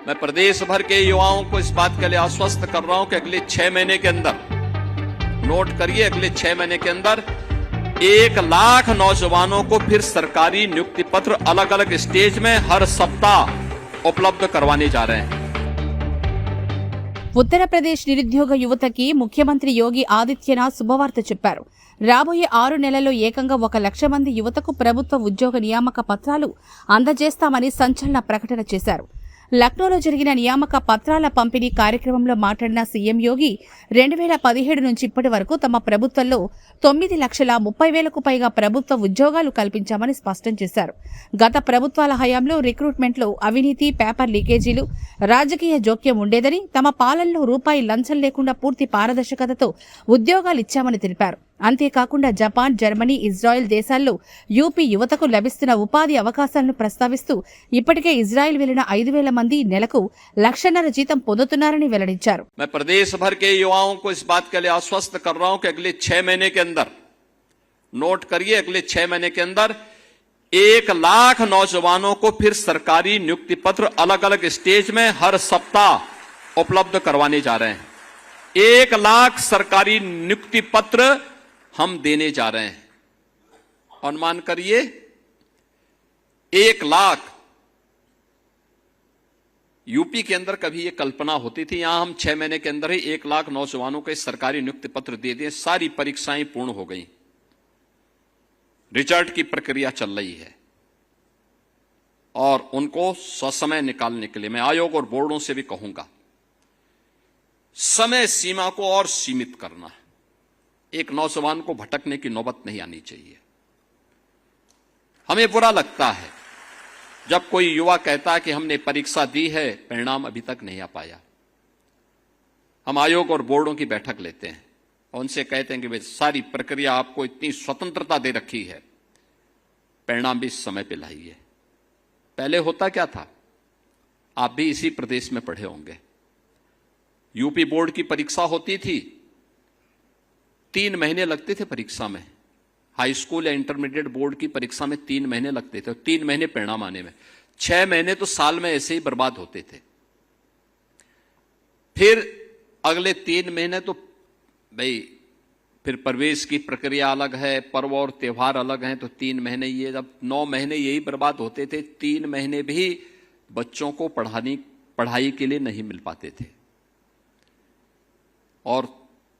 मैं प्रदेश भर के युवाओं को इस बात के लिए आश्वस्त कर रहा हूं कि अगले 6 महीने के अंदर, नोट करिए, अगले 6 महीने के अंदर 1 लाख नौजवानों को फिर सरकारी नियुक्ति पत्र अलग अलग स्टेज में हर सप्ताह उपलब्ध करवाने जा रहे हैं। ఉత్తరప్రదేశ్ నిరుద్యోగ యువతకి ముఖ్యమంత్రి యోగి ఆదిత్యనాథ్ శుభవార్త చెప్పారు. రాబోయే 6 నెలల్లో ఏకంగా 1 లక్ష మంది యువతకు ప్రభుత్వ ఉద్యోగ నియామక పత్రాలు అందజేస్తామని సంచలన ప్రకటన చేశారు. లక్నోలో జరిగిన నియామక పత్రాల పంపిణీ కార్యక్రమంలో మాట్లాడిన సీఎం యోగి 2017 నుంచి ఇప్పటి వరకు తమ ప్రభుత్వంలో 9,30,000కు పైగా ప్రభుత్వ ఉద్యోగాలు కల్పించామని స్పష్టం చేశారు. గత ప్రభుత్వాల హయాంలో రిక్రూట్మెంట్లో అవినీతి, పేపర్ లీకేజీలు, రాజకీయ జోక్యం ఉండేదని, తమ పాలనలో రూపాయి లంచం లేకుండా పూర్తి పారదర్శకతతో ఉద్యోగాలిచ్చామని తెలిపారు. అంతేకాకుండా జపాన్, జర్మనీ, ఇజ్రాయెల్ దేశాల్లో యూపీ యువతకు లభిస్తున్న ఉపాధి అవకాశాలను ప్రస్తావిస్తూ ఇప్పటికే ఇజ్రాయెల్ వెళ్లిన 5,000 మంది నెలకు 1,50,000 జీతం పొందుతున్నారని వెల్లడించారు. मैं प्रदेश भर के युवाओं को इस बात के लिए आश्वस्त कर रहा हूं कि अगले 6 महीने के अंदर, नोट करिए, अगले 6 महीने के अंदर 1 लाख नौजवानों को फिर सरकारी नियुक्ति पत्र अलग अलग स्टेज में हर सप्ताह उपलब्ध करवाने जा रहे हैं। 1 लाख सरकारी नियुक्ति पत्र हम देने जा रहे हैं। अनुमान करिए, 1 लाख। यूपी के अंदर कभी ये कल्पना होती थी? यहां हम 6 महीने के अंदर ही 1 लाख नौजवानों को सरकारी नियुक्ति पत्र दे दिए। सारी परीक्षाएं पूर्ण हो गई, रिजल्ट की प्रक्रिया चल रही है और उनको ससमय निकालने के लिए मैं आयोग और बोर्डों से भी कहूंगा, समय सीमा को और सीमित करना। एक नौजवान को भटकने की नौबत नहीं आनी चाहिए। हमें बुरा लगता है जब कोई युवा कहता है कि हमने परीक्षा दी है, परिणाम अभी तक नहीं आ पाया। हम आयोग और बोर्डों की बैठक लेते हैं और उनसे कहते हैं कि भाई सारी प्रक्रिया आपको इतनी स्वतंत्रता दे रखी है, परिणाम भी समय पे लाइए। पहले होता क्या था? आप भी इसी प्रदेश में पढ़े होंगे। यूपी बोर्ड की परीक्षा होती थी, 3 महीने लगते थे परीक्षा में। हाई स्कूल या इंटरमीडिएट बोर्ड की परीक्षा में 3 महीने लगते थे और 3 महीने परिणाम आने में। 6 महीने तो साल में ऐसे ही बर्बाद होते थे। फिर अगले 3 महीने तो भाई फिर प्रवेश की प्रक्रिया अलग है, पर्व और त्योहार अलग हैं, तो 3 महीने ये, जब 9 महीने यही बर्बाद होते थे। 3 महीने भी बच्चों को पढ़ाई के लिए नहीं मिल पाते थे। और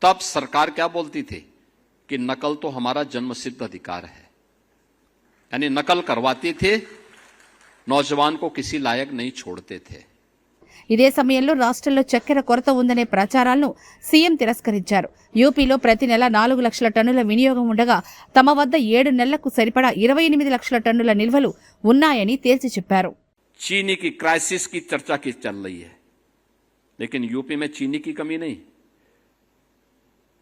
तब सरकार क्या बोलती थी कि नकल तो हमारा जन्मसिद्ध अधिकार है, यानी नकल करवाते थे, नौजवान को किसी लायक नहीं छोड़ते थे। ఇదే సమయంలో రాష్ట్రంలో చక్కెర కొరత ఉందనే ప్రచారాలను సీఎం తిరస్కరించారు. యూపీలో ప్రతి నెల 4 లక్షల టన్నుల వినియోగం ఉండగా తమ వద్ద 7 నెలలకు సరిపడా 28 లక్షల టన్నుల నిల్వలు ఉన్నాయని తేల్చి చెప్పారు. चीनी की क्राइसिस की चर्चा की चल रही है, लेकिन यूपी में चीनी की कमी नहीं।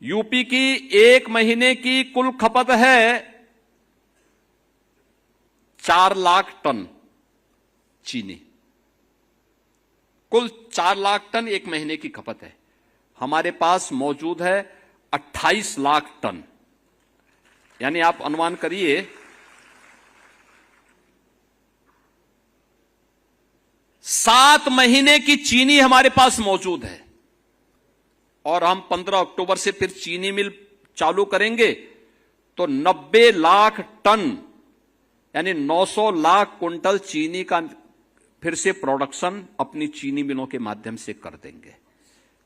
यूपी की 1 महीने की कुल खपत है 4 लाख टन चीनी। कुल 4 लाख टन 1 महीने की खपत है। हमारे पास मौजूद है 28 लाख टन, यानी आप अनुमान करिए 7 महीने की चीनी हमारे पास मौजूद है। और हम 15 अक्टूबर से फिर चीनी मिल चालू करेंगे तो 90 लाख टन, यानी 900 लाख कुंटल चीनी का फिर से प्रोडक्शन अपनी चीनी मिलों के माध्यम से कर देंगे।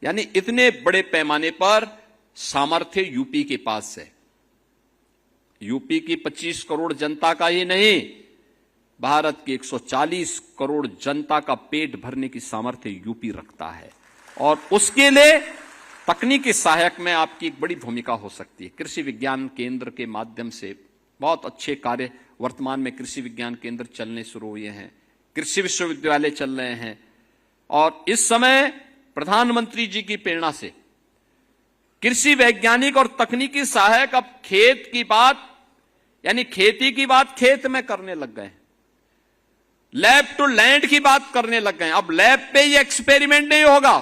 यानी इतने बड़े पैमाने पर सामर्थ्य यूपी के पास है। यूपी की 25 करोड़ जनता का ही नहीं, भारत की 140 करोड़ जनता का पेट भरने की सामर्थ्य यूपी रखता है और उसके लिए तकनीकी सहायक में आपकी एक बड़ी भूमिका हो सकती है। कृषि विज्ञान केंद्र के माध्यम से बहुत अच्छे कार्य वर्तमान में कृषि विज्ञान केंद्र चलने शुरू हुए हैं, कृषि विश्वविद्यालय चल रहे हैं और इस समय प्रधानमंत्री जी की प्रेरणा से कृषि वैज्ञानिक और तकनीकी सहायक अब खेत की बात, यानी खेती की बात खेत में करने लग गए। लैब टू लैंड की बात करने लग गए। अब लैब पे ये एक्सपेरिमेंट नहीं होगा,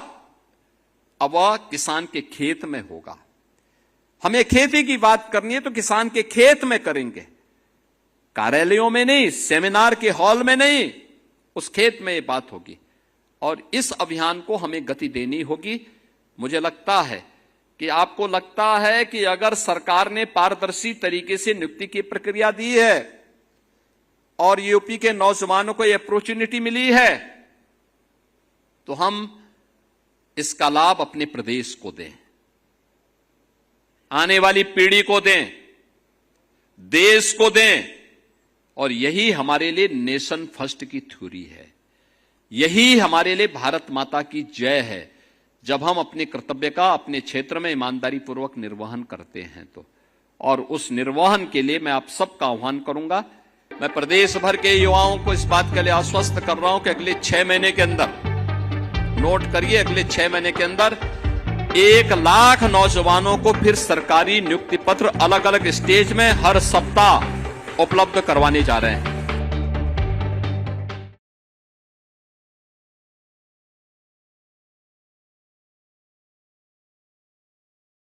अब वह किसान के खेत में होगा। हमें खेती की बात करनी है तो किसान के खेत में करेंगे, कार्यालयों में नहीं, सेमिनार के हॉल में नहीं, उस खेत में ये बात होगी। और इस अभियान को हमें गति देनी होगी। मुझे लगता है कि आपको लगता है कि अगर सरकार ने पारदर्शी तरीके से नियुक्ति की प्रक्रिया दी है और यूपी के नौजवानों को यह अपॉर्चुनिटी मिली है, तो हम इसका लाभ अपने प्रदेश को दें, आने वाली पीढ़ी को दें, देश को दें। और यही हमारे लिए नेशन फर्स्ट की थ्योरी है, यही हमारे लिए भारत माता की जय है। जब हम अपने कर्तव्य का अपने क्षेत्र में ईमानदारी पूर्वक निर्वहन करते हैं तो, और उस निर्वहन के लिए मैं आप सबका आह्वान करूंगा। मैं प्रदेश भर के युवाओं को इस बात के लिए आश्वस्त कर रहा हूं कि अगले 6 महीने के अंदर, नोट करिए, अगले 6 महीने के अंदर 1 लाख नौजवानों को फिर सरकारी नियुक्ति पत्र अलग अलग स्टेज में हर सप्ताह उपलब्ध करवाने जा रहे हैं।